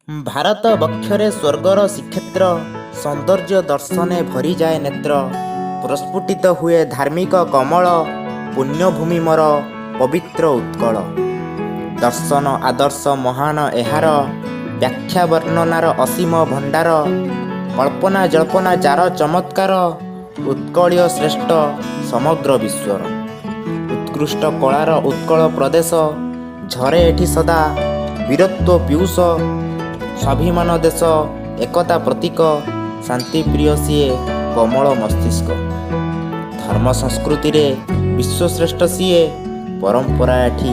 ଭାରତ ବକ୍ଷରେ ସ୍ୱର୍ଗର ଶ୍ରୀକ୍ଷେତ୍ର, ସୌନ୍ଦର୍ଯ୍ୟ ଦର୍ଶନେ ଭରିଯାଏ ନେତ୍ର। ପ୍ରସ୍ଫୁଟିତ ହୁଏ ଧାର୍ମିକ କମଳ, ପୁଣ୍ୟଭୂମି ମୋର ପବିତ୍ର ଉତ୍କଳ। ଦର୍ଶନ ଆଦର୍ଶ ମହାନ ଏହାର, ବ୍ୟାଖ୍ୟା ବର୍ଣ୍ଣନାର ଅସୀମ ଭଣ୍ଡାର। କଳ୍ପନା ଜଳ୍ପନା ଯାର ଚମତ୍କାର, ଉତ୍କଳୀୟ ଶ୍ରେଷ୍ଠ ସମଗ୍ର ବିଶ୍ୱର। ଉତ୍କୃଷ୍ଟ କଳାର ଉତ୍କଳ ପ୍ରଦେଶ, ଝରେ ଏଠି ସଦା ବୀରତ୍ୱ ପୀୟୁଷ। ସ୍ୱାଭିମାନ ଦେଶ ଏକତା ପ୍ରତୀକ, ଶାନ୍ତିପ୍ରିୟ ସିଏ କୋମଳ ମସ୍ତିଷ୍କ। ଧର୍ମ ସଂସ୍କୃତିରେ ବିଶ୍ୱଶ୍ରେଷ୍ଠ ସିଏ, ପରମ୍ପରା ଏଠି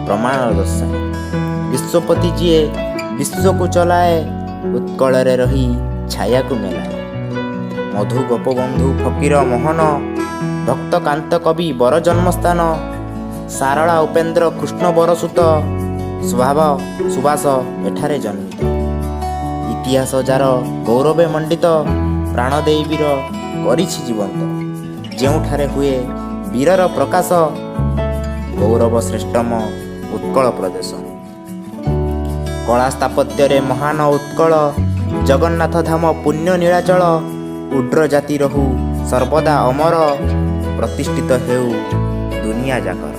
ପ୍ରମାଣ ଦର୍ଶାଏ। ବିଶ୍ୱପତି ଯିଏ ବିଶ୍ୱକୁ ଚଲାଏ, ଉତ୍କଳରେ ରହି ଛାୟାକୁ ମେଲାଏ। ମଧୁ ଗୋପବନ୍ଧୁ ଫକୀର ମୋହନ, ଭକ୍ତକାନ୍ତ କବି ବର ଜନ୍ମସ୍ଥାନ। ସାରଳା ଉପେନ୍ଦ୍ର କୃଷ୍ଣ ବରସୁତ, ସ୍ୱଭାବ ସୁବାସ ଏଠାରେ ଜନ୍ମିତ। ଇତିହାସ ଯାର ଗୌରବେ ମଣ୍ଡିତ, ପ୍ରାଣ ଦେଇ ବୀର କରିଛି ଜୀବନ୍ତ। ଯେଉଁଠାରେ ହୁଏ ବୀରର ପ୍ରକାଶ, ଗୌରବ ଶ୍ରେଷ୍ଠମ ଉତ୍କଳ ପ୍ରଦେଶ। କଳା ସ୍ଥାପତ୍ୟରେ ମହାନ ଉତ୍କଳ, ଜଗନ୍ନାଥ ଧାମ ପୁଣ୍ୟ ନୀଳାଚଳ। ଉଡ୍ର ଜାତି ରହୁ ସର୍ବଦା ଅମର, ପ୍ରତିଷ୍ଠିତ ହେଉ ଦୁନିଆ ଯାକର।